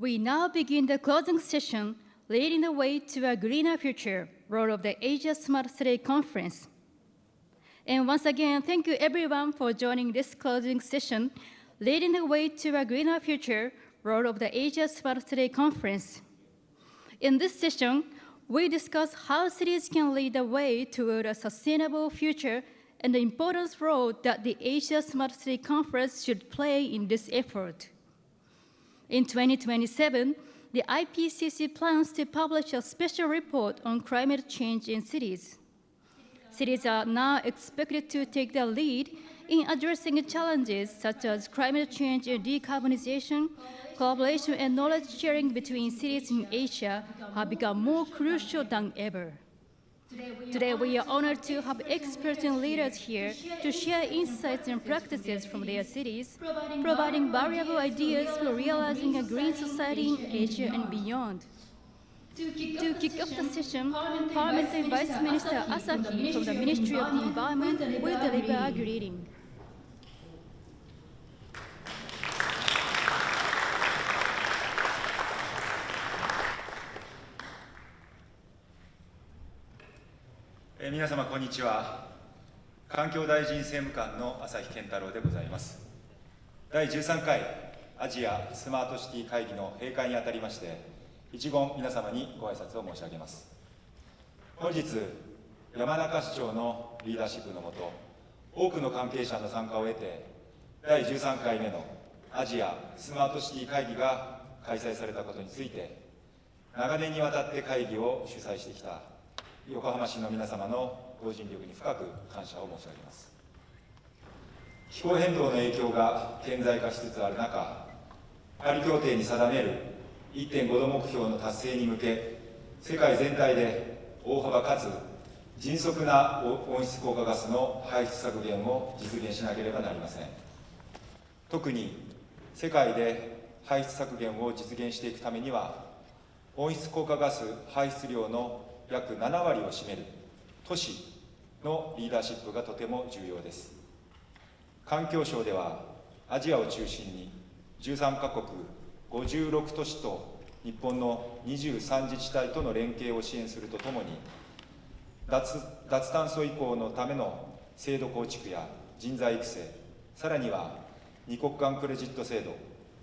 We now begin the closing session, leading the way to a greener future, role of the Asia Smart City Conference. And once again, thank you everyone for joining this closing session, leading the way to a greener future, role of the Asia Smart City Conference. In this session, we discuss how cities can lead the way toward a sustainable future and the important role that the Asia Smart City Conference should play in this effort. In 2027, the IPCC plans to publish a special report on climate change in cities. Cities are now expected to take the lead in addressing challenges such as climate change and decarbonization. Collaboration and knowledge sharing between cities in Asia have become more crucial than ever. Today, we are honored to have experts and leaders here to share insights and practices from their cities, providing valuable ideas for realizing a green society in Asia and beyond. To kick off the session, Parliamentary Vice Minister Asahi from the Ministry of the Environment will deliver a greeting. 皆様こんにちは。環境大臣政務官の朝日健太郎でございます。第13回アジアスマートシティ会議の閉会にあたりまして、一言皆様にご挨拶を申し上げます。本日、山中市長のリーダーシップのもと、多くの関係者の参加を得て、第13回目のアジアスマートシティ会議が開催されたことについて、長年にわたって会議を主催してきた横浜市の皆様のご尽力に深く感謝を申し上げます。気候変動の影響が顕在化しつつある中、パリ協定に定める 1.5 度目標の達成に向け、世界全体で大幅かつ迅速な温室効果ガスの排出削減を実現しなければなりません。特に世界で排出削減を実現していくためには、温室効果ガス排出量の約7割を占める都市のリーダーシップがとても重要です。環境省ではアジアを中心に13カ国56都市と日本の23自治体との連携を支援するとともに、脱炭素移行のための制度構築や人材育成、さらには二国間クレジット制度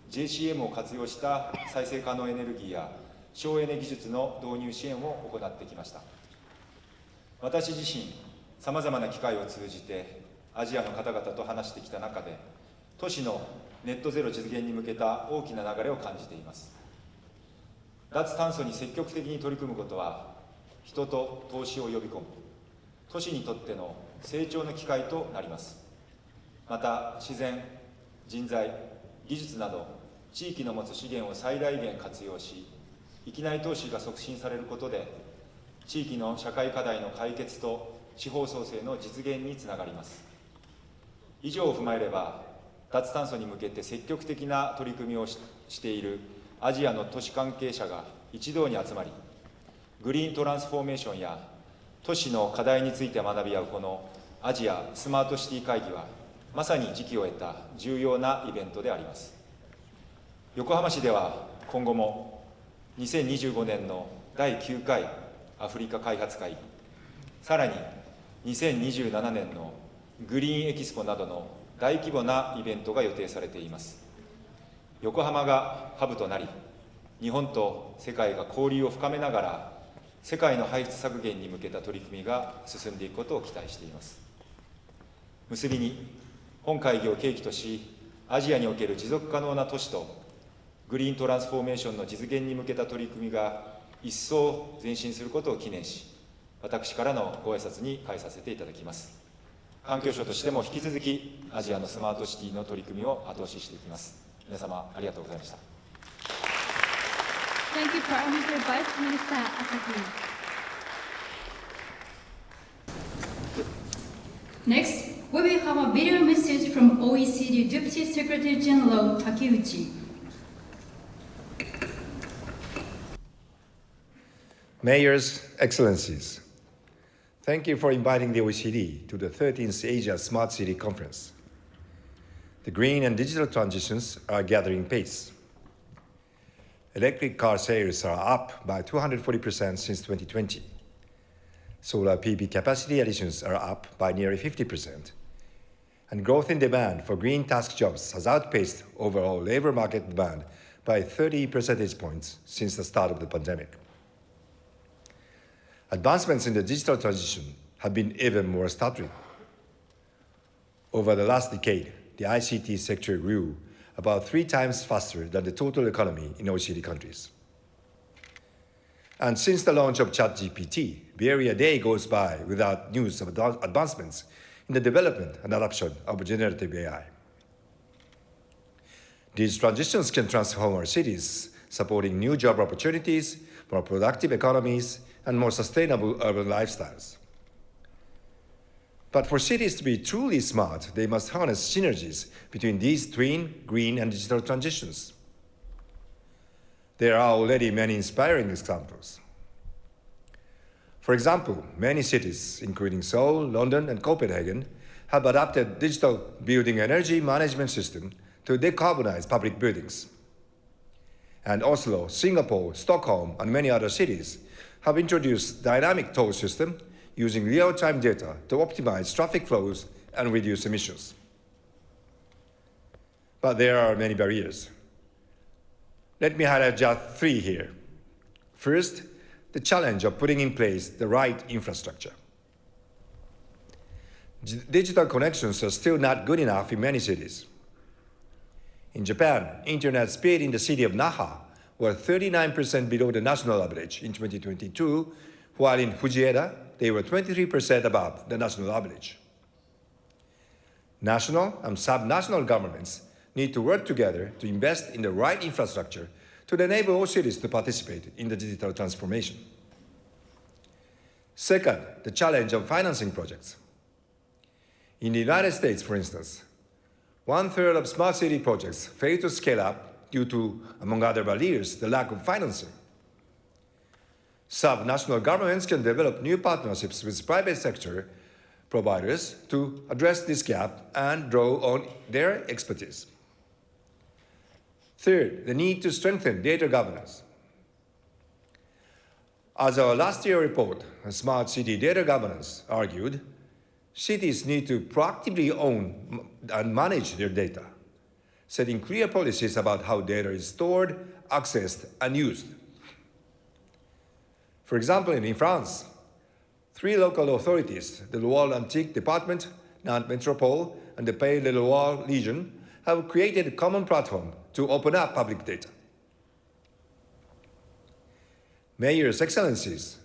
JCM を活用した再生可能エネルギーや省エネ技術の導入支援を行ってきました。私自身、さまざまな機会を通じてアジアの方々と話してきた中で、都市のネットゼロ実現に向けた大きな流れを感じています。脱炭素に積極的に取り組むことは、人と投資を呼び込む、都市にとっての成長の機会となります。また、自然、人材、技術など、地域の持つ資源を最大限活用し、域内投資が促進されることで、地域の社会課題の解決と地方創生の実現につながります。以上を踏まえれば、脱炭素に向けて積極的な取り組みをしているアジアの都市関係者が一堂に集まり、グリーントランスフォーメーションや都市の課題について学び合うこのアジアスマートシティ会議は、まさに時機を得た重要なイベントであります。横浜市では今後も2025年の第9回アフリカ開発会議、さらに2027年のグリーンエキスポなどの大規模なイベントが予定されています。横浜がハブとなり、日本と世界が交流を深めながら、世界の排出削減に向けた取り組みが進んでいくことを期待しています。結びに、本会議を契機とし、アジアにおける持続可能な都市とグリーントランスフォーメーションの実現に向けた取り組みが一層前進することを記念し、私からのご挨拶に変えさせていただきます。環境省としても引き続きアジアのスマートシティの取り組みを後押ししていきます。皆様ありがとうございました。Thank you, Parliamentary Vice Minister Asahi. Next, we will have a video message from OECD Deputy Secretary General Takeuchi. Mayors, Excellencies, thank you for inviting the OECD to the 13th Asia Smart City Conference. The green and digital transitions are gathering pace. Electric car sales are up by 240% since 2020. Solar PV capacity additions are up by nearly 50%. And growth in demand for green task jobs has outpaced overall labor market demand by 30 percentage points since the start of the pandemic. Advancements in the digital transition have been even more staggering. Over the last decade, the ICT sector grew about 3 times faster than the total economy in OECD countries. And since the launch of ChatGPT, barely a day goes by without news of advancements in the development and adoption of generative AI. These transitions can transform our cities, supporting new job opportunities, more productive economies, and more sustainable urban lifestyles. But for cities to be truly smart, they must harness synergies between these twin green and digital transitions. There are already many inspiring examples. For example, many cities, including Seoul, London, and Copenhagen, have adopted digital building energy management system to decarbonize public buildings. And Oslo, Singapore, Stockholm, and many other cities have introduced dynamic toll system using real-time data to optimize traffic flows and reduce emissions. But there are many barriers. Let me highlight just 3 here. First, the challenge of putting in place the right infrastructure. Digital connections are still not good enough in many cities. In Japan, internet speed in the city of Naha were 39% below the national average in 2022, while in Fujieda, they were 23% above the national average. National and sub-national governments need to work together to invest in the right infrastructure to enable all cities to participate in the digital transformation. Second, the challenge of financing projects. In the United States, for instance, 1/3 of smart city projects fail to scale up due to, among other barriers, the lack of financing. Sub-national governments can develop new partnerships with private sector providers to address this gap and draw on their expertise. Third, the need to strengthen data governance. As our last year report, Smart City Data Governance, argued, cities need to proactively own and manage their data, setting clear policies about how data is stored, accessed, and used. For example, in France, 3 local authorities, the Loire Atlantique Department, Nantes Métropole, and the Pays de Loire Region, have created a common platform to open up public data. Mayors, Excellencies,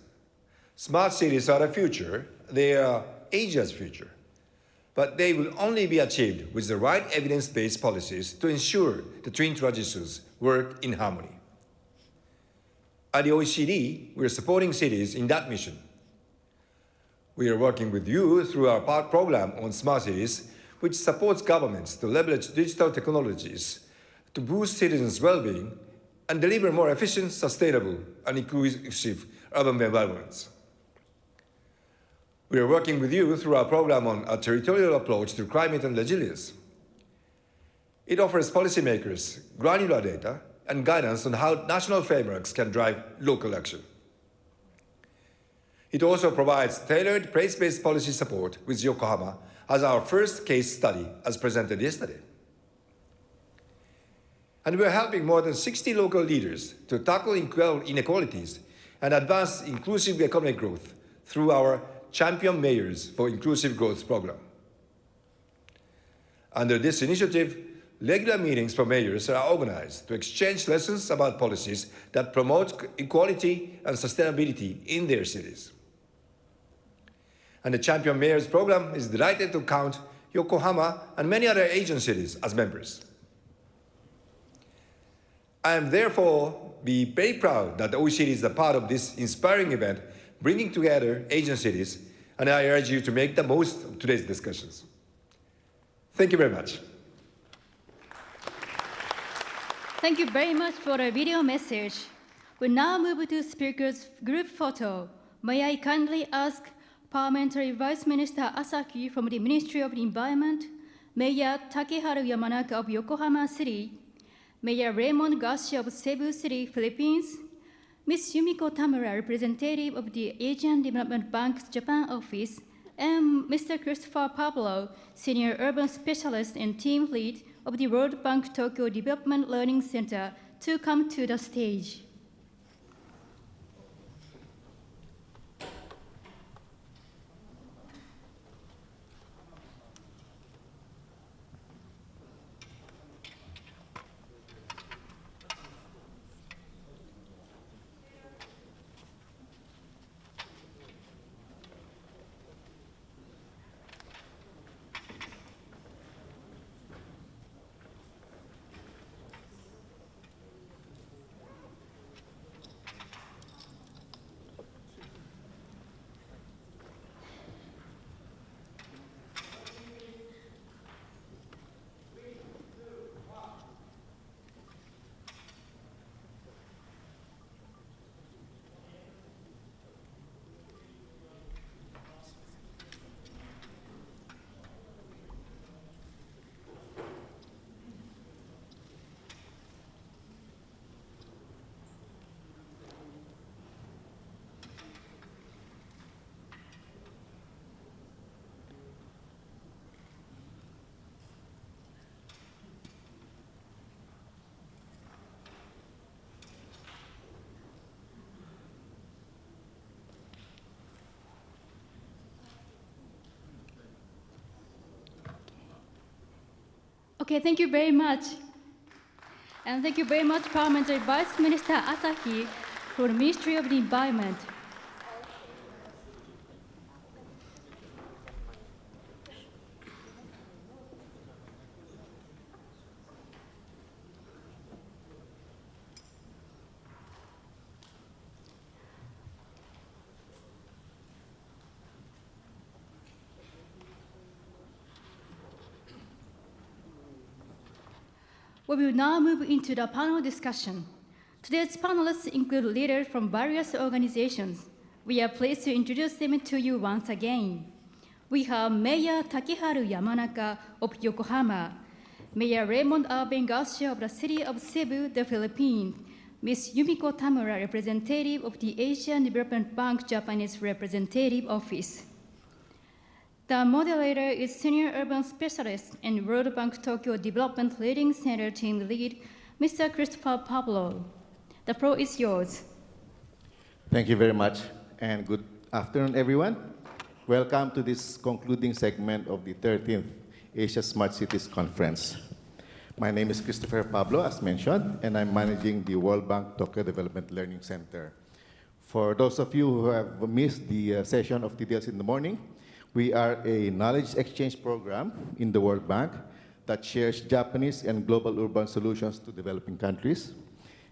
smart cities are the future. They are Asia's future. But they will only be achieved with the right evidence-based policies to ensure the twin transitions work in harmony. At the OECD, we are supporting cities in that mission. We are working with you through our program on smart cities, which supports governments to leverage digital technologies to boost citizens' well-being and deliver more efficient, sustainable, and inclusive urban environments. We are working with you through our program on a territorial approach to climate and resilience. It offers policymakers granular data and guidance on how national frameworks can drive local action. It also provides tailored place-based policy support with Yokohama as our first case study, as presented yesterday. And we are helping more than 60 local leaders to tackle inequalities and advance inclusive economic growth through our Champion Mayors for Inclusive Growth program. Under this initiative, regular meetings for mayors are organized to exchange lessons about policies that promote equality and sustainability in their cities. And the Champion Mayors program is delighted to count Yokohama and many other Asian cities as members. I am therefore very proud that the OECD is a part of this inspiring event, bringing together Asian cities, and I urge you to make the most of today's discussions. Thank you very much. Thank you very much for the video message. We now move to speaker's group photo. May I kindly ask Parliamentary Vice Minister Asaki from the Ministry of the Environment, Mayor Takeharu Yamanaka of Yokohama City, Mayor Raymond Garcia of Cebu City, Philippines, Ms. Yumiko Tamura, representative of the Asian Development Bank's Japan office, and Mr. Christopher Pablo, senior urban specialist and team lead of the World Bank Tokyo Development Learning Center, to come to the stage. Okay, thank you very much. And thank you very much, Parliamentary Vice Minister Asahi, for the Ministry of the Environment. We will now move into the panel discussion. Today's panelists include leaders from various organizations. We are pleased to introduce them to you once again. We have Mayor Takeharu Yamanaka of Yokohama, Mayor Raymond Arben Garcia of the city of Cebu, the Philippines, Ms. Yumiko Tamura, representative of the Asian Development Bank Japanese Representative Office. The moderator is Senior Urban Specialist and World Bank Tokyo Development Leading Center Team Lead, Mr. Christopher Pablo. The floor is yours. Thank you very much, and good afternoon, everyone. Welcome to this concluding segment of the 13th Asia Smart Cities Conference. My name is Christopher Pablo, as mentioned, and I'm managing the World Bank Tokyo Development Learning Center. For those of you who have missed the session of TDLC in the morning, we are a knowledge exchange program in the World Bank that shares Japanese and global urban solutions to developing countries.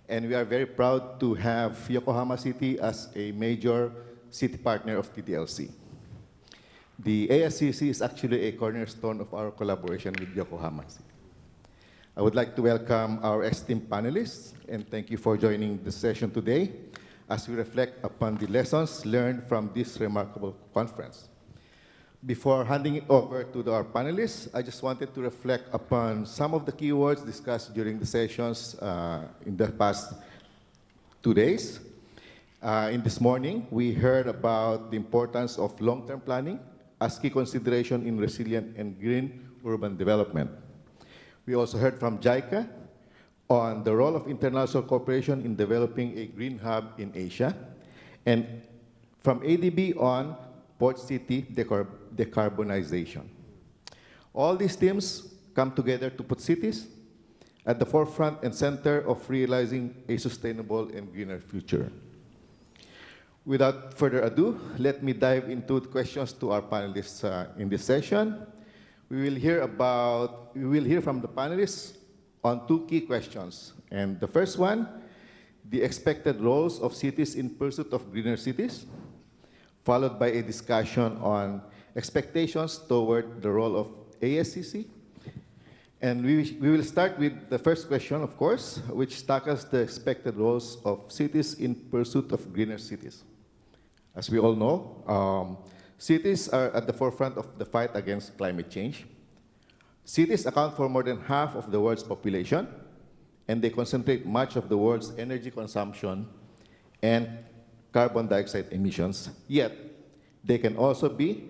And we are very proud to have Yokohama City as a major city partner of TDLC. The ASCC is actually a cornerstone of our collaboration with Yokohama City. I would like to welcome our esteemed panelists and thank you for joining the session today as we reflect upon the lessons learned from this remarkable conference. Before handing it over to our panelists, I just wanted to reflect upon some of the keywords discussed during the sessions in the past 2 days. In this morning, we heard about the importance of long-term planning as key consideration in resilient and green urban development. We also heard from JICA on the role of international cooperation in developing a green hub in Asia, and from ADB on port city decarbonization. All these themes come together to put cities at the forefront and center of realizing a sustainable and greener future. Without further ado, let me dive into the questions to our panelists in this session. We will hear from the panelists on 2 key questions. And the first one, the expected roles of cities in pursuit of greener cities, followed by a discussion on expectations toward the role of ASCC. And we will start with the first question, of course, which tackles the expected roles of cities in pursuit of greener cities. As we all know, cities are at the forefront of the fight against climate change. Cities account for more than half of the world's population, and they concentrate much of the world's energy consumption and carbon dioxide emissions. Yet, they can also be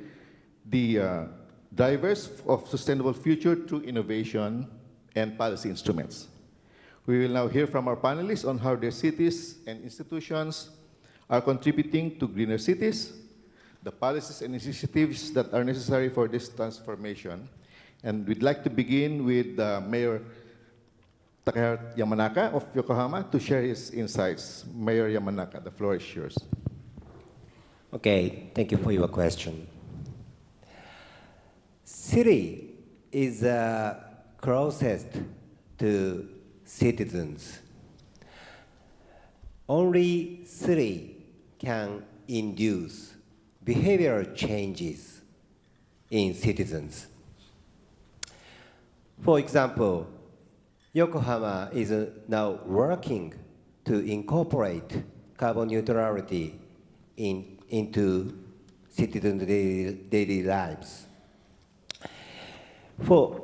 the drivers of sustainable future through innovation and policy instruments. We will now hear from our panelists on how their cities and institutions are contributing to greener cities, the policies and initiatives that are necessary for this transformation. And we'd like to begin with Mayor Takehara Yamanaka of Yokohama to share his insights. Mayor Yamanaka, the floor is yours. Okay, thank you for your question. City is closest to citizens. Only city can induce behavioral changes in citizens. For example, Yokohama is now working to incorporate carbon neutrality into citizens' daily lives. For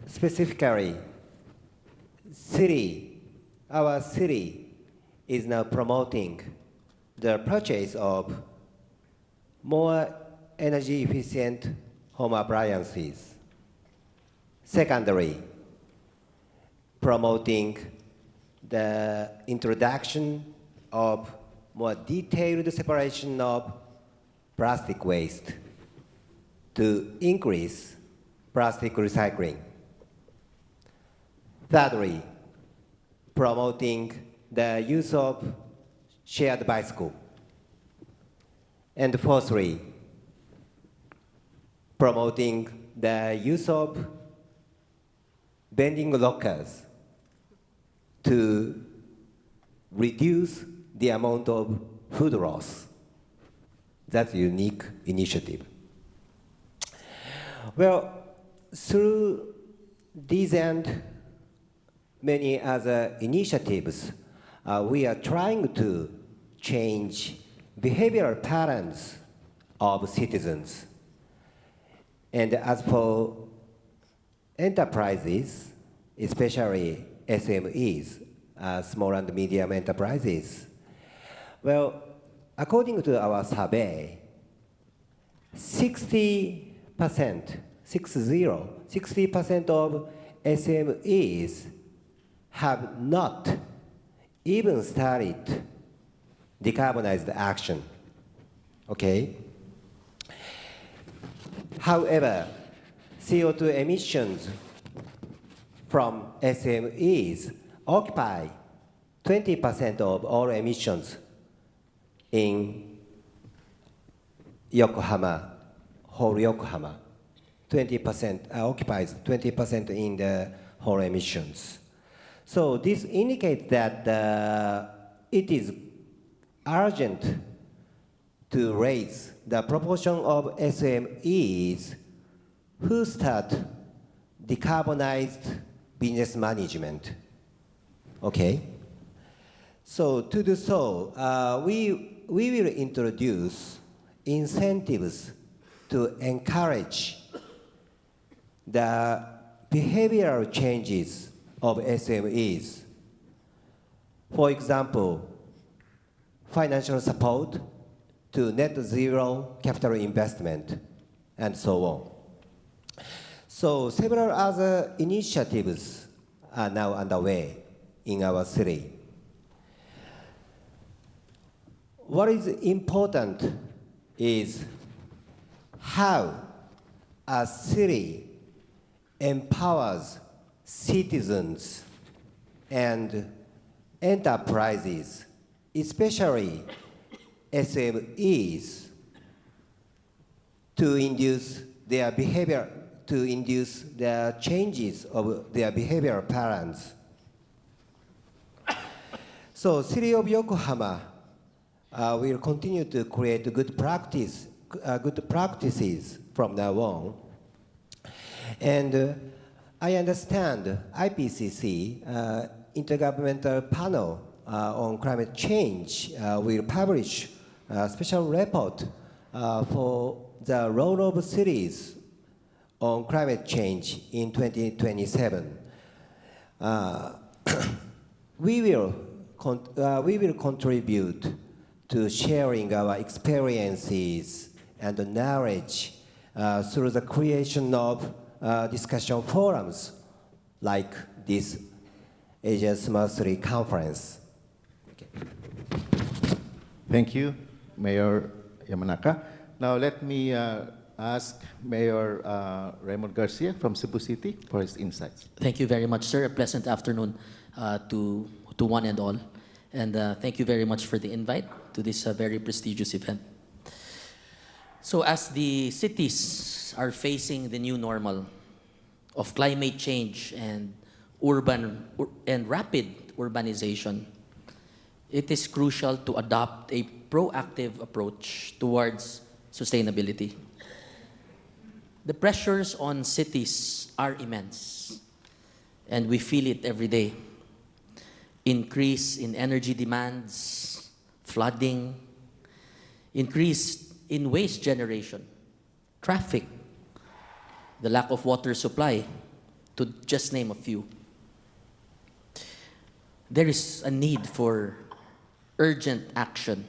specifically, our city is now promoting the purchase of more energy efficient home appliances. Secondly, promoting the introduction of more detailed separation of plastic waste to increase plastic recycling. Thirdly, promoting the use of shared bicycle. And fourthly, promoting the use of vending lockers to reduce the amount of food loss. That's a unique initiative. Well, through these and many other initiatives, we are trying to change behavioral patterns of citizens. And as for enterprises, especially SMEs, small and medium enterprises, well, according to our survey, 60% of SMEs have not even started decarbonized action. Okay? However, CO2 emissions from SMEs occupy 20% of all emissions in Yokohama, whole Yokohama. 20% occupies 20% in the whole emissions. So this indicates that it is urgent to raise the proportion of SMEs who start decarbonized business management. Okay? So to do so, we will introduce incentives to encourage the behavioral changes of SMEs. For example, financial support to net zero capital investment, and so on. So several other initiatives are now underway in our city. What is important is how a city empowers citizens and enterprises, especially SMEs, to induce their behavior, to induce the changes of their behavioral patterns. So, City of Yokohama will continue to create good practices from now on. And I understand IPCC, Intergovernmental Panel on Climate Change, will publish a special report for the role of cities on climate change in 2027. we will contribute to sharing our experiences and knowledge through the creation of discussion forums like this Asia Smart City Conference. Thank you, Mayor Yamanaka. Now let me ask Mayor Raymond Garcia from Cebu City for his insights. Thank you very much, sir. A pleasant afternoon to one and all. And thank you very much for the invite to this very prestigious event. So as the cities are facing the new normal of climate change and rapid urbanization, it is crucial to adopt a proactive approach towards sustainability. The pressures on cities are immense, and we feel it every day. Increase in energy demands, flooding, increase in waste generation, traffic, the lack of water supply, to just name a few. There is a need for urgent action.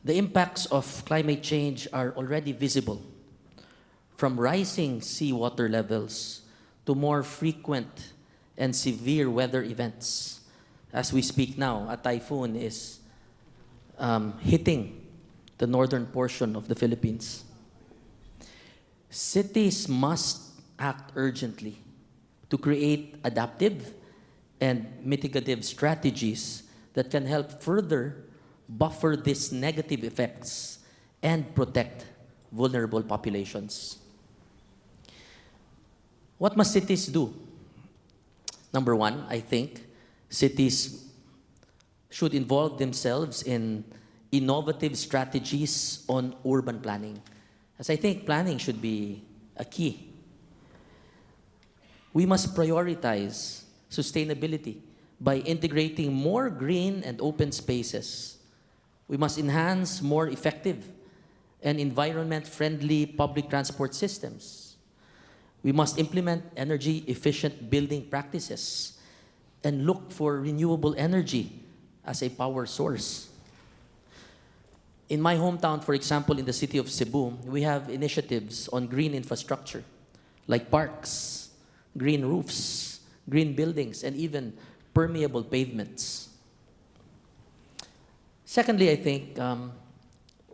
The impacts of climate change are already visible, from rising seawater levels to more frequent and severe weather events. As we speak now, a typhoon is hitting the northern portion of the Philippines. Cities must act urgently to create adaptive and mitigative strategies that can help further buffer these negative effects and protect vulnerable populations. What must cities do? Number one, I think cities should involve themselves in innovative strategies on urban planning, as I think planning should be a key. We must prioritize sustainability by integrating more green and open spaces. We must enhance more effective and environment-friendly public transport systems. We must implement energy-efficient building practices and look for renewable energy as a power source. In my hometown, for example, in the city of Cebu, we have initiatives on green infrastructure, like parks, green roofs, green buildings, and even permeable pavements. Secondly, I think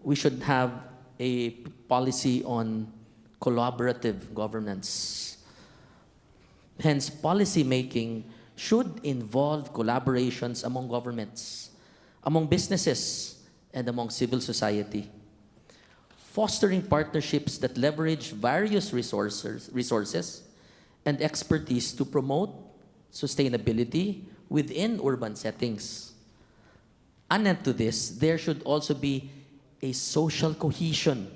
we should have a policy on collaborative governance. Hence, policy making should involve collaborations among governments, among businesses, and among civil society. Fostering partnerships that leverage various resources and expertise to promote sustainability within urban settings. Added to this, there should also be a social cohesion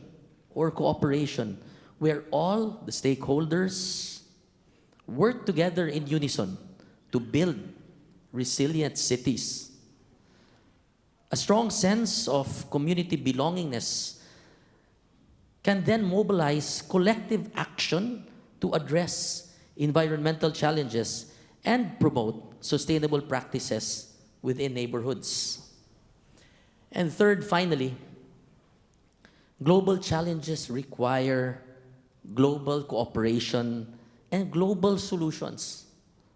or cooperation where all the stakeholders work together in unison to build resilient cities. A strong sense of community belongingness can then mobilize collective action to address environmental challenges and promote sustainable practices within neighborhoods. And third, finally, global challenges require global cooperation and global solutions,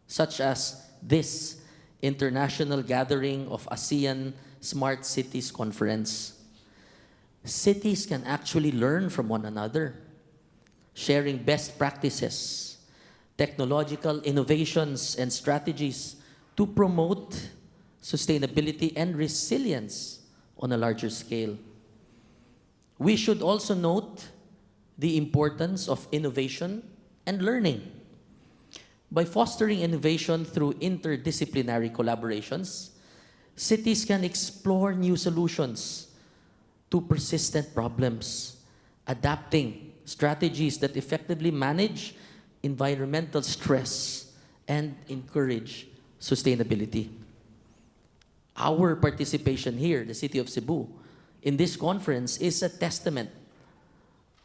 such as this international gathering of ASEAN Smart Cities Conference. Cities can actually learn from one another, sharing best practices, technological innovations, and strategies to promote sustainability and resilience on a larger scale. We should also note the importance of innovation and learning. By fostering innovation through interdisciplinary collaborations, cities can explore new solutions to persistent problems, adapting strategies that effectively manage environmental stress and encourage sustainability. Our participation here, the city of Cebu, in this conference is a testament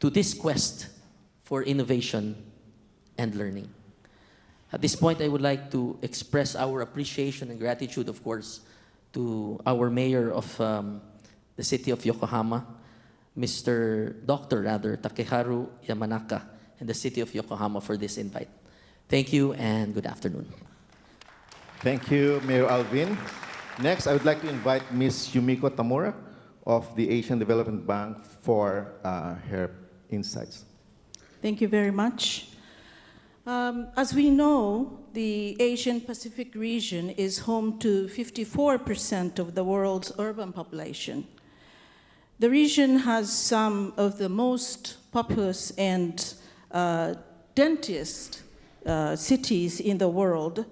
to this quest for innovation and learning. At this point, I would like to express our appreciation and gratitude, of course, to our mayor of the city of Yokohama, Dr. Takeharu Yamanaka, and the city of Yokohama for this invite. Thank you and good afternoon. Thank you, Mayor Alvin. Next, I would like to invite Ms. Yumiko Tamura of the Asian Development Bank for her insights. Thank you very much. As we know, the Asian Pacific region is home to 54% of the world's urban population. The region has some of the most populous and densest cities in the world,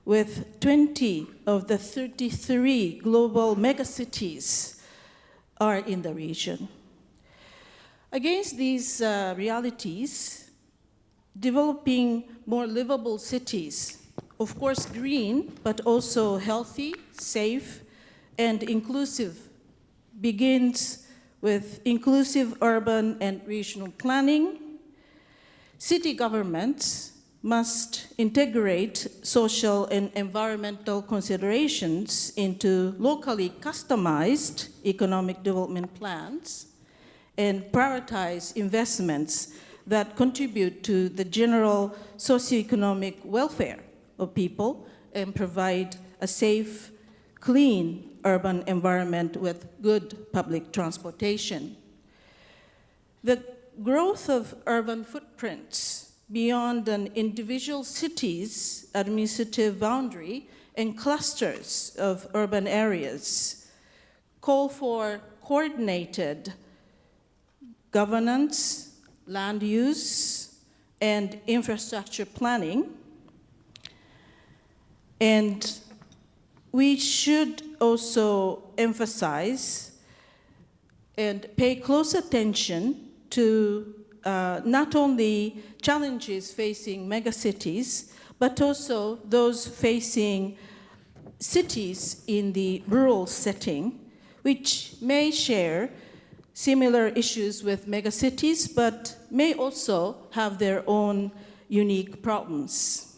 with 20 of the 33 global megacities are in the region. Against these realities, developing more livable cities, of course green, but also healthy, safe, and inclusive, begins with inclusive urban and regional planning. City governments must integrate social and environmental considerations into locally customized economic development plans and prioritize investments that contribute to the general socioeconomic welfare of people and provide a safe, clean urban environment with good public transportation. The growth of urban footprints beyond an individual city's administrative boundary and clusters of urban areas call for coordinated governance, land use, and infrastructure planning. And we should also emphasize and pay close attention to not only challenges facing megacities, but also those facing cities in the rural setting, which may share similar issues with megacities, but may also have their own unique problems.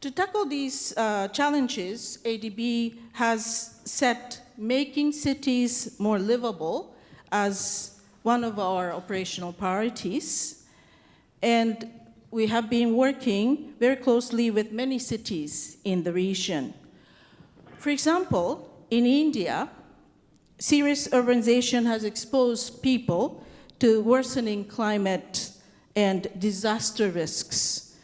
To tackle these challenges, ADB has set making cities more livable as one of our operational priorities, and we have been working very closely with many cities in the region. For example, in India, serious urbanization has exposed people to worsening climate and disaster risks.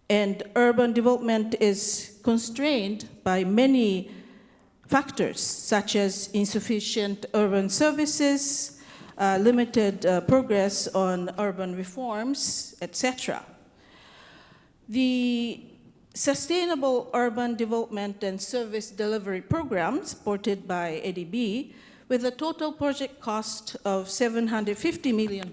And urban development is constrained by many factors, such as insufficient urban services, limited progress on urban reforms, etc. The Sustainable Urban Development and Service Delivery Program, supported by ADB, with a total project cost of $750 million,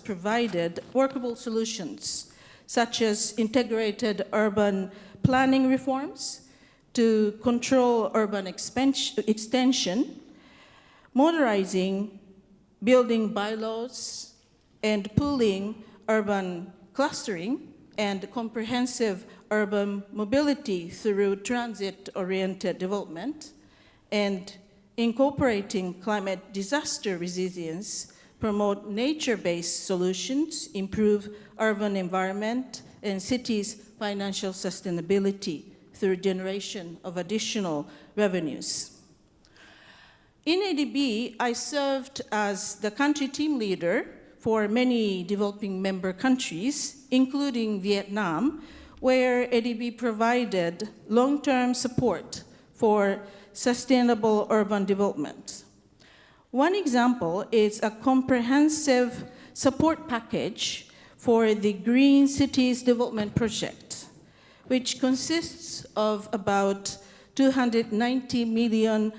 provided workable solutions, such as integrated urban planning reforms to control urban extension, modernizing building bylaws, and pooling urban clustering, and comprehensive urban mobility through transit-oriented development, and incorporating climate disaster resilience, promote nature-based solutions, improve urban environment, and cities' financial sustainability through generation of additional revenues. In ADB, I served as the country team leader for many developing member countries, including Vietnam, where ADB provided long-term support for sustainable urban development. One example is a comprehensive support package for the Green Cities Development Project, which consists of about $290 million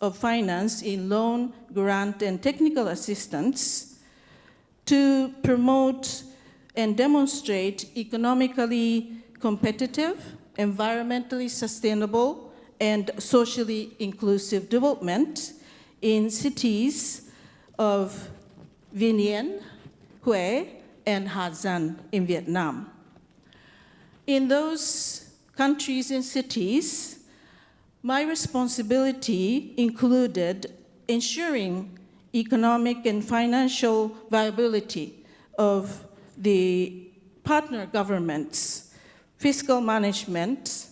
of finance in loan, grant, and technical assistance to promote and demonstrate economically competitive, environmentally sustainable, and socially inclusive development in cities of Vinh Yên, Hue, and Ha Giang in Vietnam. In those countries and cities, my responsibility included ensuring economic and financial viability of the partner governments, fiscal management,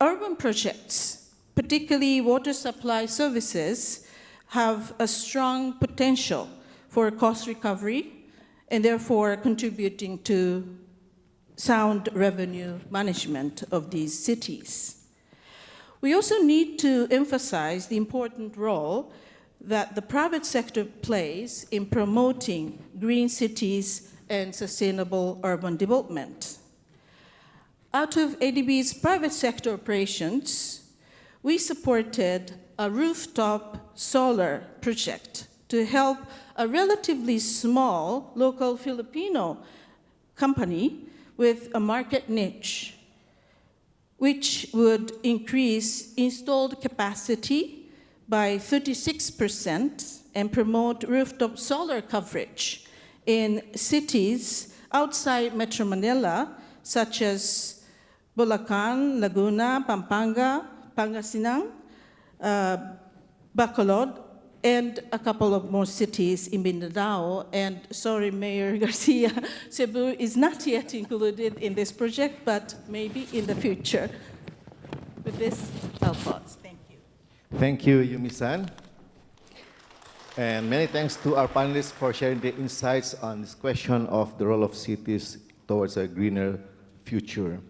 urban projects, particularly water supply services, have a strong potential for cost recovery and therefore contributing to sound revenue management of these cities. We also need to emphasize the important role that the private sector plays in promoting green cities and sustainable urban development. Out of ADB's private sector operations, we supported a rooftop solar project to help a relatively small local Filipino company with a market niche, which would increase installed capacity by 36% and promote rooftop solar coverage in cities outside Metro Manila, such as Bulacan, Laguna, Pampanga, Pangasinan, Bacolod, and a couple of more cities in Mindanao. And sorry, Mayor Garcia, Cebu is not yet included in this project, but maybe in the future. With this, I'll pause. Thank you. Thank you, Yumi-san. And many thanks to our panelists for sharing their insights on this question of the role of cities towards a greener future.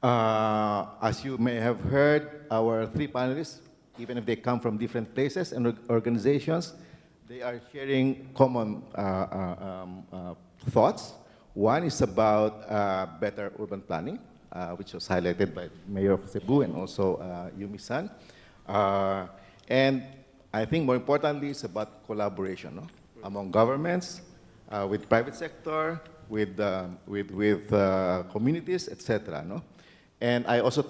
As you may have heard, our three panelists, even if they come from different places and organizations, they are sharing common thoughts. One is about better urban planning, which was highlighted by Mayor of Cebu and also Yumi-san. And I think more importantly, it's about collaboration, no? Among governments, with private sector, with communities, etc. No? And I also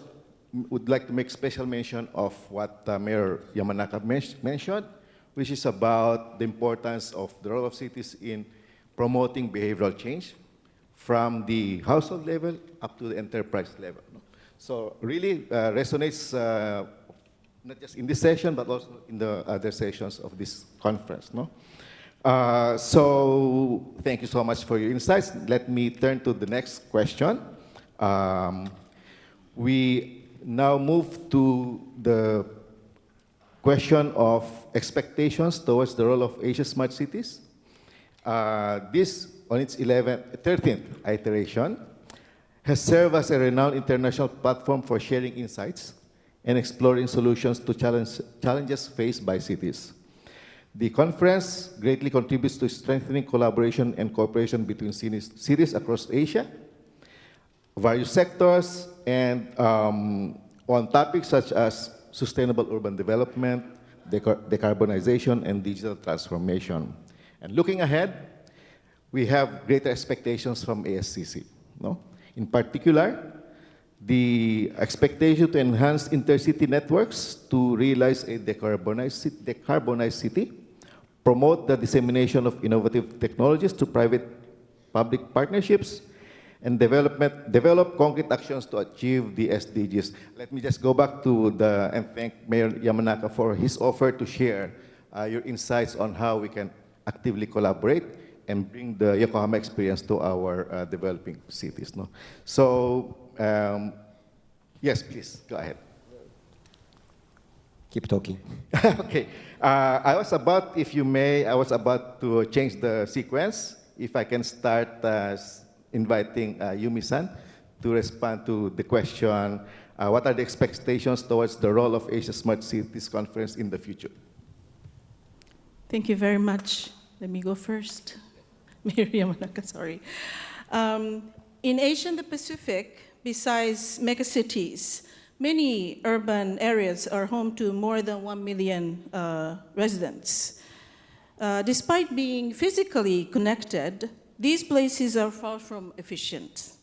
would like to make special mention of what Mayor Yamanaka mentioned, which is about the importance of the role of cities in promoting behavioral change from the household level up to the enterprise level. No? So really resonates not just in this session, but also in the other sessions of this conference. No? So thank you so much for your insights. Let me turn to the next question. We now move to the question of expectations towards the role of Asia's smart cities. This, on its 13th iteration, has served as a renowned international platform for sharing insights and exploring solutions to challenges faced by cities. The conference greatly contributes to strengthening collaboration and cooperation between cities across Asia, various sectors, and on topics such as sustainable urban development, decarbonization, and digital transformation. And looking ahead, we have greater expectations from ASCC. No? In particular, the expectation to enhance intercity networks to realize a decarbonized city, promote the dissemination of innovative technologies to private-public partnerships, and develop concrete actions to achieve the SDGs. Let me just go back to and thank Mayor Yamanaka for his offer to share your insights on how we can actively collaborate and bring the Yokohama experience to our developing cities. No? So, yes, please, go ahead. Keep talking. Okay. I was about to change the sequence. If I can start inviting Yumi-san to respond to the question, what are the expectations towards the role of Asia Smart Cities Conference in the future? Thank you very much. Let me go first. Mayor Yamanaka, sorry. In Asia and the Pacific, besides megacities, many urban areas are home to more than 1 million residents. Despite being physically connected, these places are far from efficient.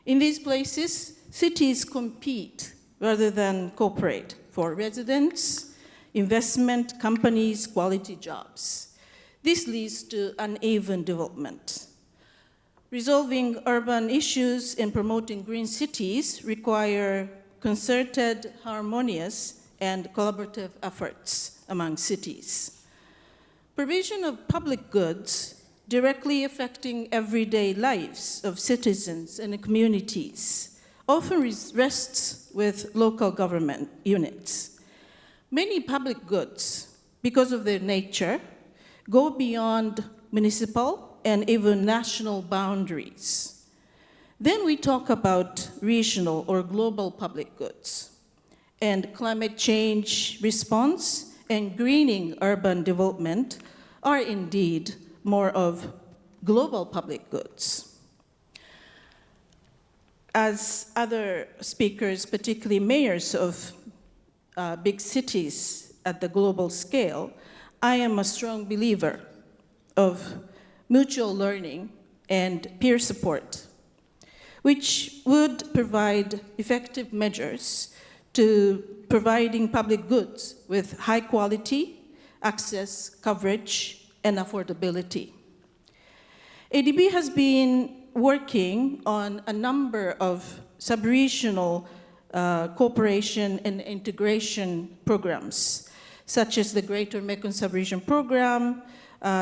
In these places, cities compete rather than cooperate for residents, investment, companies, quality jobs. This leads to uneven development. Resolving urban issues and promoting green cities require concerted, harmonious, and collaborative efforts among cities. Provision of public goods directly affecting everyday lives of citizens and communities often rests with local government units. Many public goods, because of their nature, go beyond municipal and even national boundaries. Then we talk about regional or global public goods. And climate change response and greening urban development are indeed more of global public goods. As other speakers, particularly mayors of big cities at the global scale, I am a strong believer of mutual learning and peer support, which would provide effective measures to providing public goods with high quality, access, coverage, and affordability. ADB has been working on a number of sub-regional cooperation and integration programs, such as the Greater Mekong Sub-Region Program,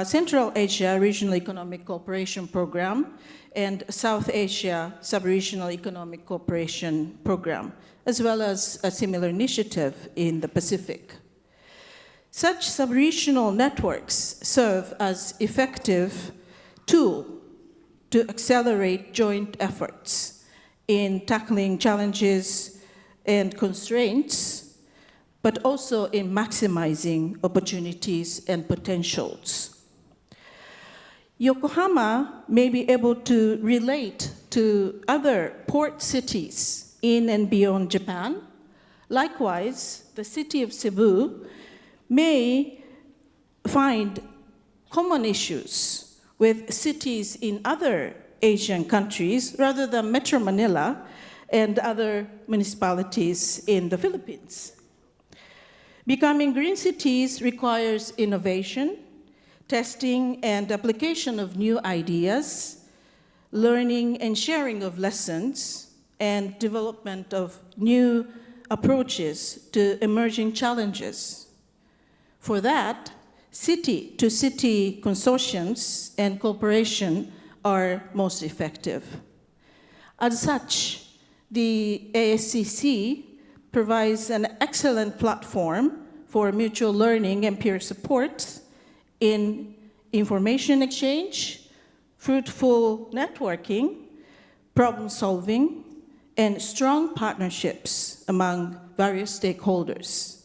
Central Asia Regional Economic Cooperation Program, and South Asia Sub-Regional Economic Cooperation Program, as well as a similar initiative in the Pacific. Such sub-regional networks serve as effective tool to accelerate joint efforts in tackling challenges and constraints, but also in maximizing opportunities and potentials. Yokohama may be able to relate to other port cities in and beyond Japan. Likewise, the city of Cebu may find common issues with cities in other Asian countries rather than Metro Manila and other municipalities in the Philippines. Becoming green cities requires innovation, testing and application of new ideas, learning and sharing of lessons, and development of new approaches to emerging challenges. For that, city-to-city consortiums and cooperation are most effective. As such, the ASCC provides an excellent platform for mutual learning and peer support in information exchange, fruitful networking, problem solving, and strong partnerships among various stakeholders.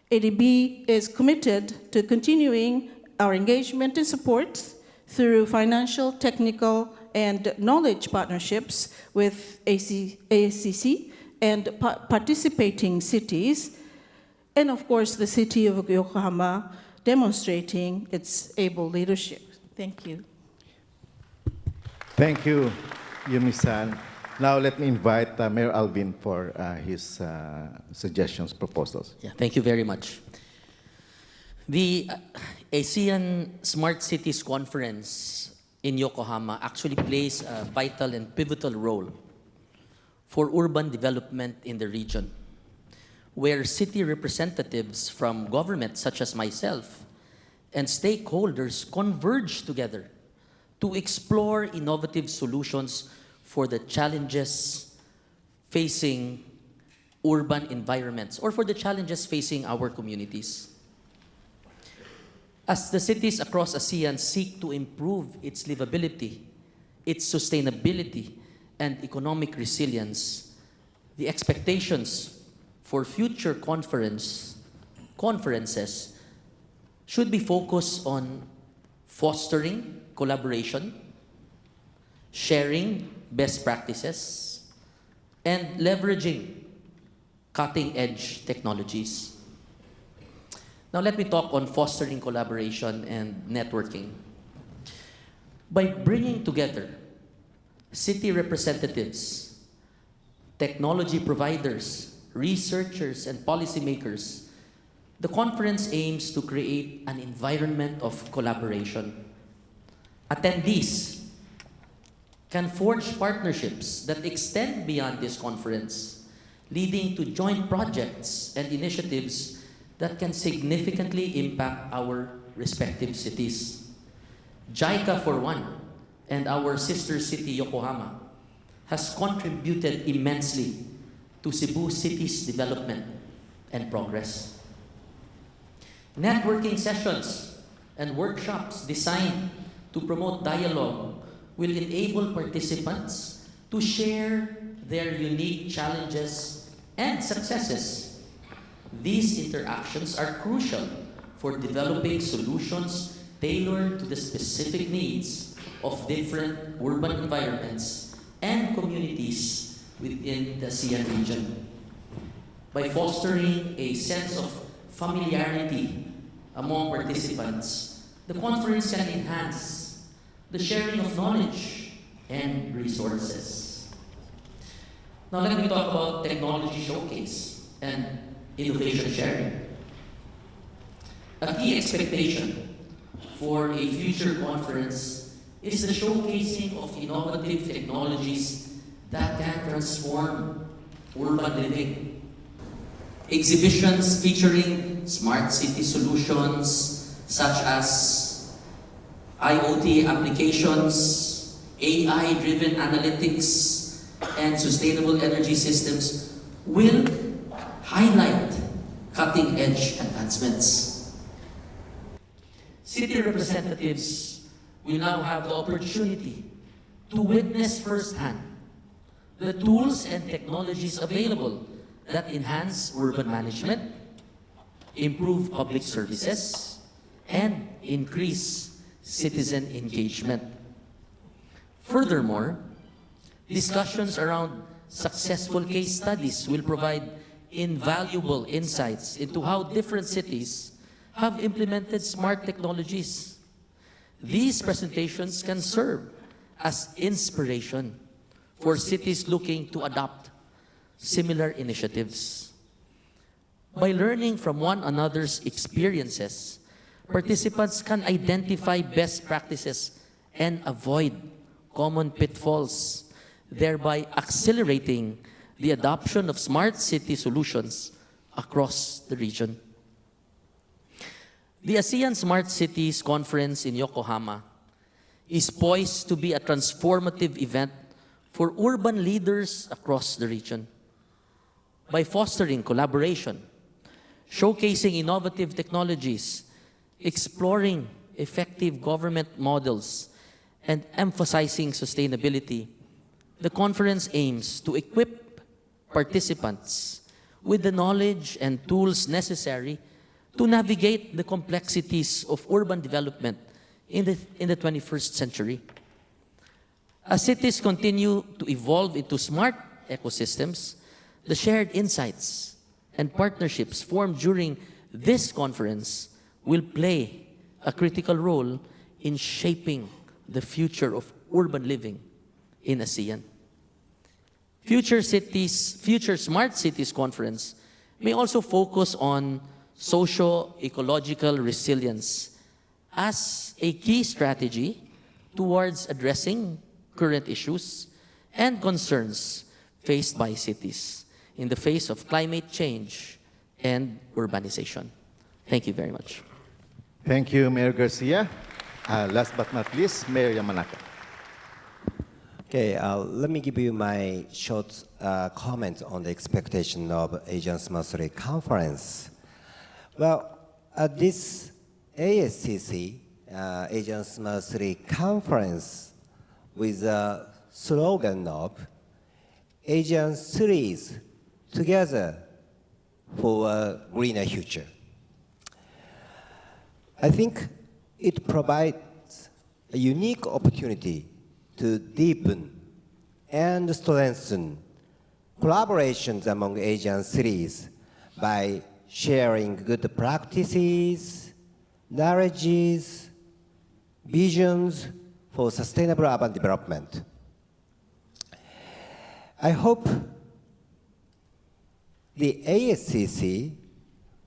ADB is committed to continuing our engagement and support through financial, technical, and knowledge partnerships with ASCC and participating cities, and of course the city of Yokohama demonstrating its able leadership. Thank you. Thank you, Yumi-san. Now let me invite Mayor Alvin for his suggestions, proposals. Yeah, thank you very much. The ASEAN Smart Cities Conference in Yokohama actually plays a vital and pivotal role for urban development in the region, where city representatives from government, such as myself, and stakeholders converge together to explore innovative solutions for the challenges facing urban environments or for the challenges facing our communities. As the cities across ASEAN seek to improve its livability, its sustainability, and economic resilience, the expectations for future conferences should be focused on fostering collaboration, sharing best practices, and leveraging cutting-edge technologies. Now let me talk on fostering collaboration and networking. By bringing together city representatives, technology providers, researchers, and policymakers, the conference aims to create an environment of collaboration. Attendees can forge partnerships that extend beyond this conference, leading to joint projects and initiatives that can significantly impact our respective cities. JICA, for one, and our sister city, Yokohama, has contributed immensely to Cebu City's development and progress. Networking sessions and workshops designed to promote dialogue will enable participants to share their unique challenges and successes. These interactions are crucial for developing solutions tailored to the specific needs of different urban environments and communities within the ASEAN region. By fostering a sense of familiarity among participants, the conference can enhance the sharing of knowledge and resources. Now let me talk about technology showcase and innovation sharing. A key expectation for a future conference is the showcasing of innovative technologies that can transform urban living. Exhibitions featuring smart city solutions such as IoT applications, AI-driven analytics, and sustainable energy systems will highlight cutting-edge advancements. City representatives will now have the opportunity to witness firsthand the tools and technologies available that enhance urban management, improve public services, and increase citizen engagement. Furthermore, discussions around successful case studies will provide invaluable insights into how different cities have implemented smart technologies. These presentations can serve as inspiration for cities looking to adopt similar initiatives. By learning from one another's experiences, participants can identify best practices and avoid common pitfalls, thereby accelerating the adoption of smart city solutions across the region. The ASEAN Smart Cities Conference in Yokohama is poised to be a transformative event for urban leaders across the region. By fostering collaboration, showcasing innovative technologies, exploring effective government models, and emphasizing sustainability, the conference aims to equip participants with the knowledge and tools necessary to navigate the complexities of urban development in the 21st century. As cities continue to evolve into smart ecosystems, the shared insights and partnerships formed during this conference will play a critical role in shaping the future of urban living in ASEAN. Future Smart Cities Conference may also focus on socio-ecological resilience as a key strategy towards addressing current issues and concerns faced by cities in the face of climate change and urbanization. Thank you very much. Thank you, Mayor Garcia. Last but not least, Mayor Yamanaka. Okay, let me give you my short comment on the expectation of Asian Smart City Conference. Well, at this ASCC, Asian Smart City Conference, with the slogan of Asian cities together for a greener future. I think it provides a unique opportunity to deepen and strengthen collaborations among Asian cities by sharing good practices, knowledges, visions for sustainable urban development. I hope the ASCC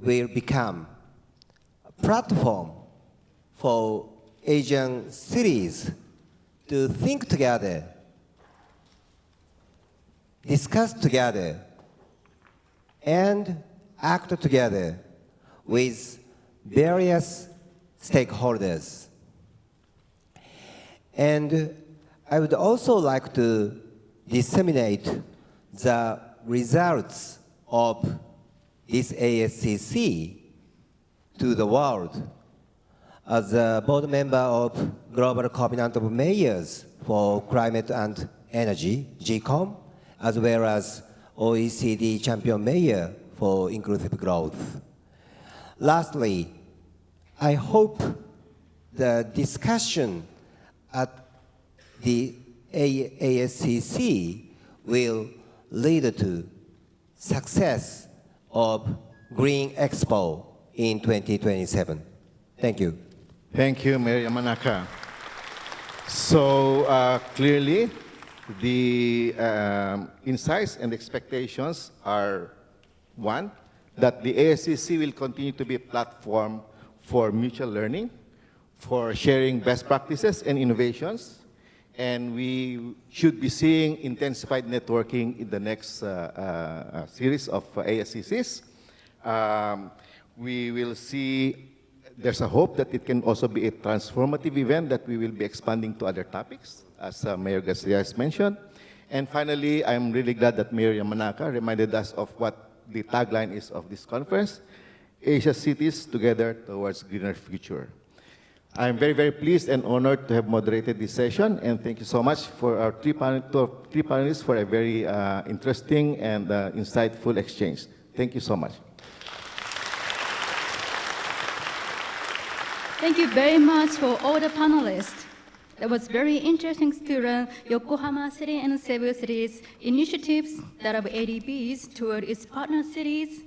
will become a platform for Asian cities to think together discuss together and act together with various stakeholders. And I would also like to disseminate the results of this ASCC to the world. As a board member of Global Covenant of Mayors for Climate and Energy, GCOM, as well as OECD Champion Mayor for Inclusive Growth. Lastly, I hope the discussion at the ASCC will lead to success of Green Expo in 2027. Thank you. Thank you, Mayor Yamanaka. So clearly, the insights and expectations are one, that the ASCC will continue to be a platform for mutual learning, for sharing best practices and innovations, and we should be seeing intensified networking in the next series of ASCCs. We will see, there's a hope that it can also be a transformative event that we will be expanding to other topics, as Mayor Garcia has mentioned. And finally, I'm really glad that Mayor Yamanaka reminded us of what the tagline is of this conference: Asia Cities Together Towards Greener Future. I'm very, very pleased and honored to have moderated this session, and thank you so much for our three panelists for a very interesting and insightful exchange. Thank you so much. Thank you very much for all the panelists. It was very interesting to learn Yokohama City and Cebu City's initiatives that are ADBs toward its partner cities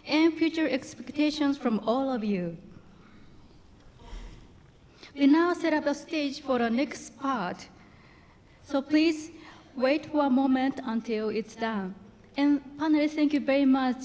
and future expectations from all of you. We now set up the stage for the next part. So please wait for a moment until it's done. And panelists, thank you very much.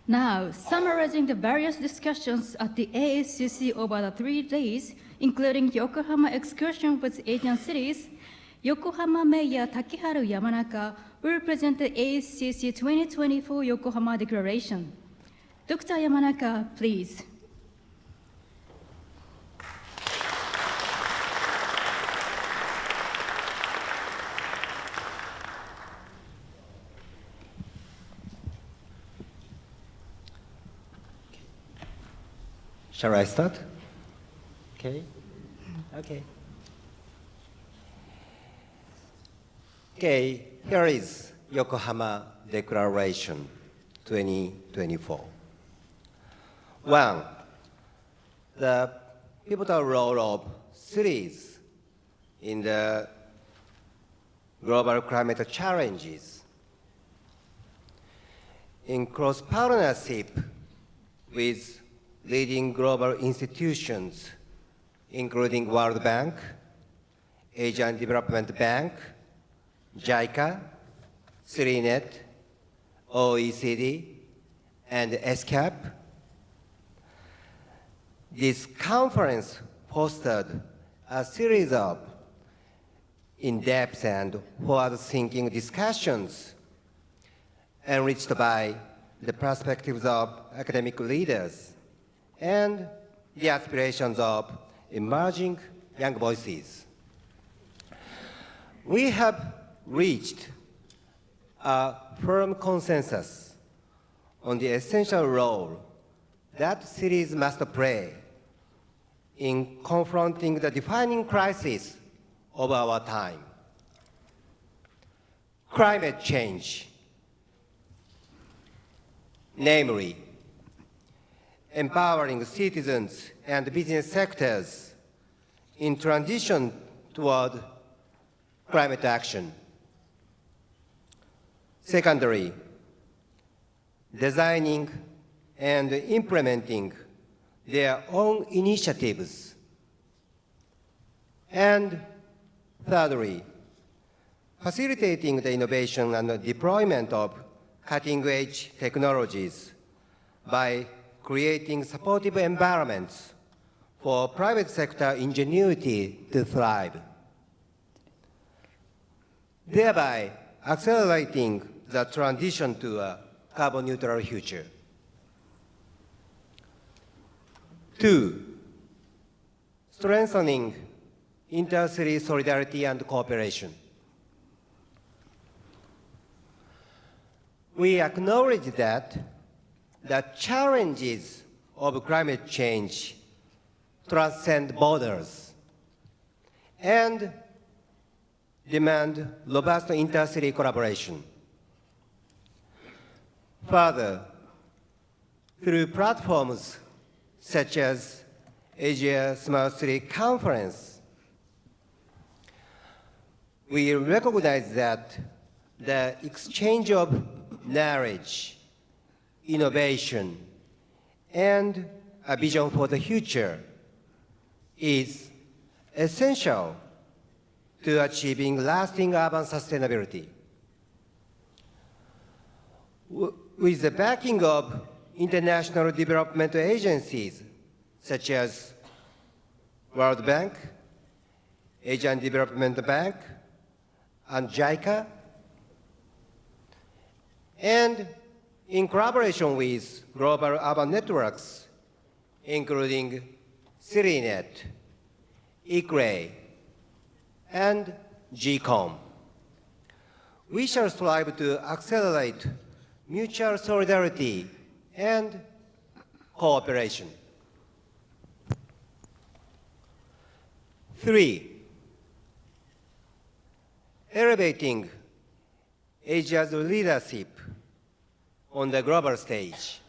Now, summarizing the various discussions at the ASCC over the 3 days, including Yokohama excursion with Asian cities, Yokohama Mayor Takeharu Yamanaka will present the ASCC 2024 Yokohama Declaration. Dr. Yamanaka, please. Shall I start? Okay. Okay, here is Yokohama Declaration 2024. 1. The pivotal role of cities in the global climate challenges. In close partnership with leading global institutions, including World Bank, Asian Development Bank, JICA, CIRINET, OECD, and ESCAP. This conference fostered a series of in-depth and forward-thinking discussions enriched by the perspectives of academic leaders and the aspirations of emerging young voices. We have reached a firm consensus on the essential role that cities must play in confronting the defining crisis of our time: climate change, namely empowering citizens and business sectors in transition toward climate action. Secondly, designing and implementing their own initiatives. And thirdly, facilitating the innovation and the deployment of cutting-edge technologies by creating supportive environments for private sector ingenuity to thrive, thereby accelerating the transition to a carbon-neutral future. 2, strengthening inter-city solidarity and cooperation. We acknowledge that the challenges of climate change transcend borders and demand robust inter-city collaboration. Further, through platforms such as Asia Smart City Conference, we recognize that the exchange of knowledge, innovation, and a vision for the future is essential to achieving lasting urban sustainability. With the backing of international development agencies such as World Bank, Asian Development Bank, and JICA, and in collaboration with global urban networks, including CityNet, ICRE, and GCOM. We shall strive to accelerate mutual solidarity and cooperation. 3, elevating Asia's leadership on the global stage.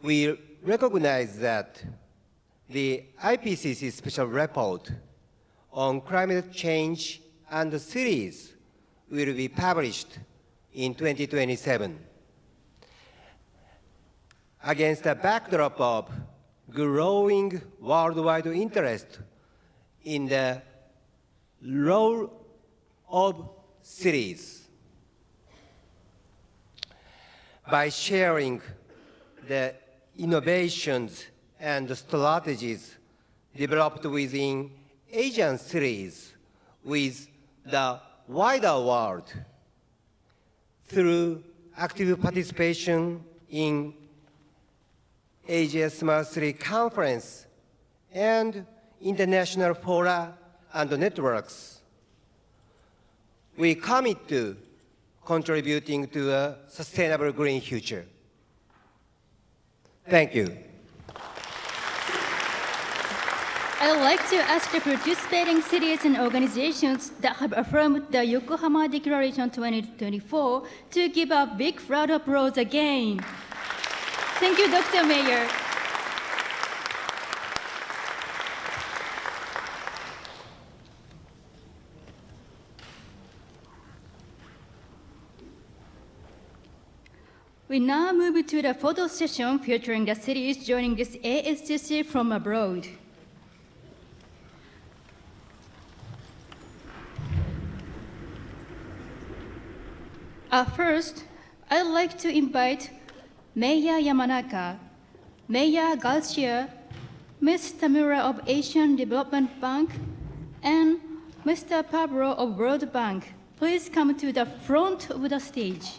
We recognize that the IPCC special report on climate change and cities will be published in 2027. Against a backdrop of growing worldwide interest in the role of cities, by sharing the innovations and strategies developed within Asian cities with the wider world through active participation in Asia Smart City Conference and international fora and networks. We commit to contributing to a sustainable green future. Thank you. I'd like to ask the participating cities and organizations that have affirmed the Yokohama Declaration 2024 to give a big round of applause again. Thank you, Dr. Mayor. We now move to the photo session featuring the cities joining this ASCC from abroad. First, I'd like to invite Mayor Yamanaka, Mayor Garcia, Ms. Tamura of Asian Development Bank, And Mr. Pablo of World Bank, please come to the front of the stage.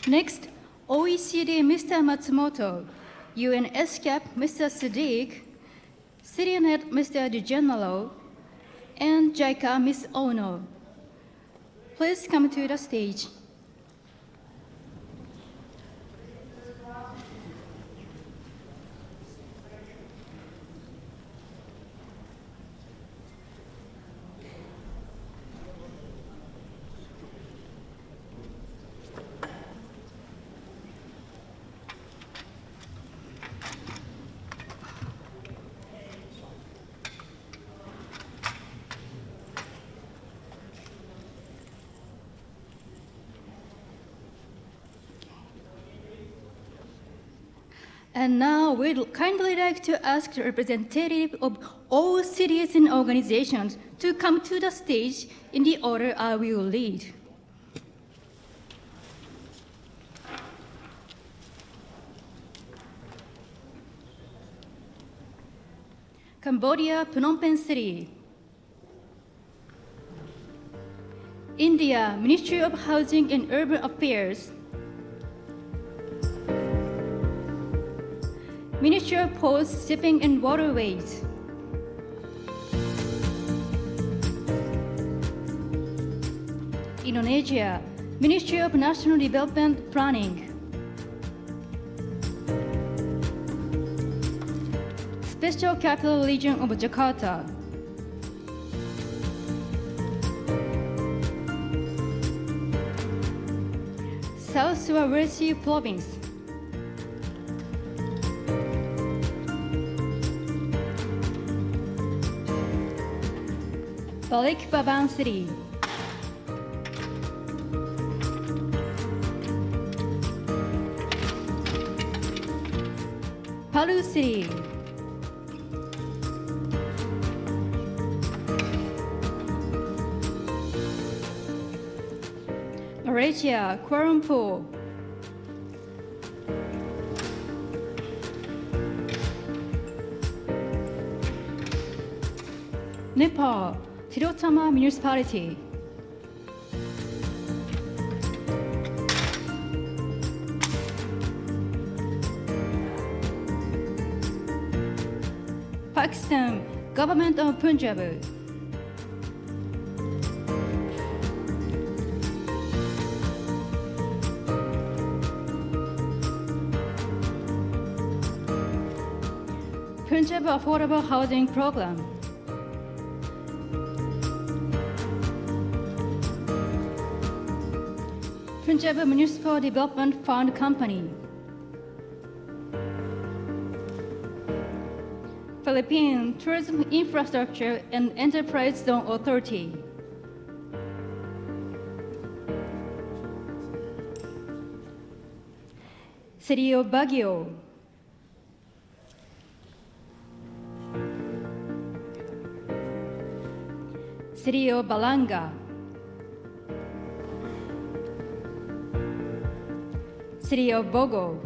Next, OECD Mr. Matsumoto, UN SCAP Mr. Sadiq, CityNet Mr. DiGennaro, and JICA Ms. Ono. Please come to the stage. And now we'd kindly like to ask the representative of all cities and organizations to come to the stage in the order I will lead. Cambodia, Phnom Penh City. India, Ministry of Housing and Urban Affairs. Ministry of Ports, Shipping and Waterways. Indonesia, Ministry of National Development Planning. Special Capital Region of Jakarta. South Sulawesi Province. Balikpapan City. Palu City. Malaysia, Kuala Lumpur. Nepal, Tirotama Municipality. Pakistan, Government of Punjab. Punjab Affordable Housing Program. Punjab Municipal Development Fund Company. Philippine Tourism Infrastructure and Enterprise Zone Authority. City of Baguio. City of Balanga. City of Bogo.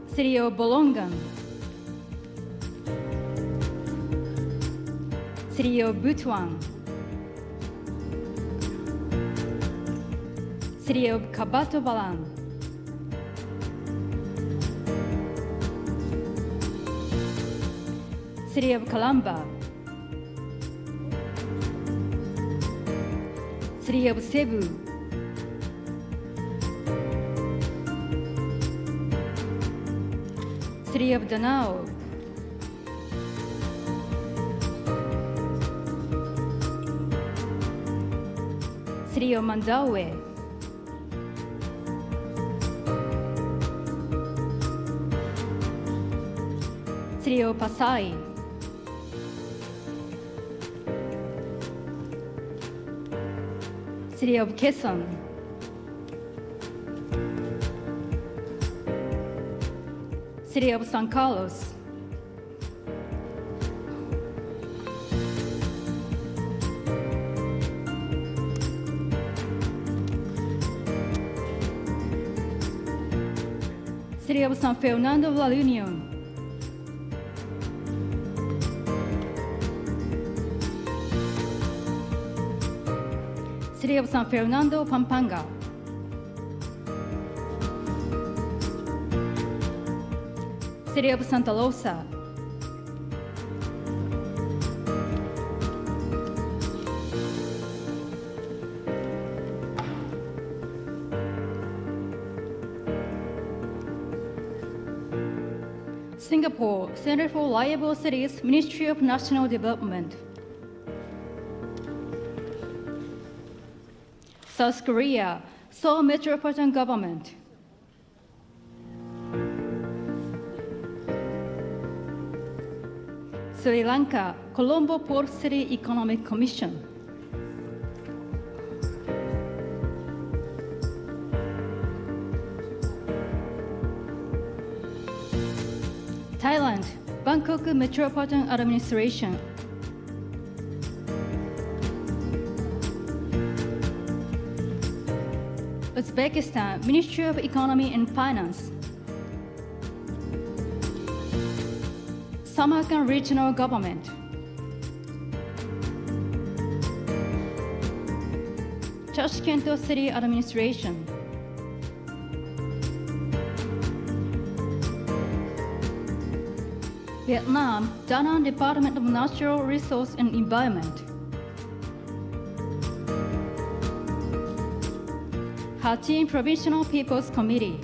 City of Bolongan. City of Butuan. City of Kabatobalan. City of Calamba. City of Cebu. City of Danao. City of Mandaue. City of Pasay. City of Quezon, City of San Carlos, City of San Fernando La Union, City of San Fernando Pampanga, City of Santa Rosa, Singapore, Center for Reliable Cities, Ministry of National Development. South Korea, Seoul Metropolitan Government. Sri Lanka, Colombo Port City Economic Commission. Thailand, Bangkok Metropolitan Administration. Uzbekistan, Ministry of Economy and Finance. Samarkand Regional Government. Tashkent City Administration. Vietnam, Da Nang Department of Natural Resource and Environment. Ha Tinh Provincial People's Committee.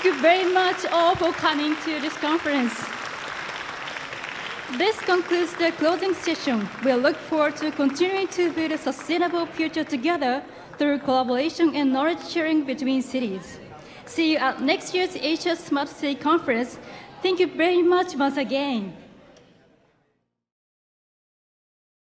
Thank you very much all for coming to this conference. This concludes the closing session. We look forward to continuing to build a sustainable future together through collaboration and knowledge sharing between cities. See you at next year's Asia Smart City Conference. Thank you very much once again.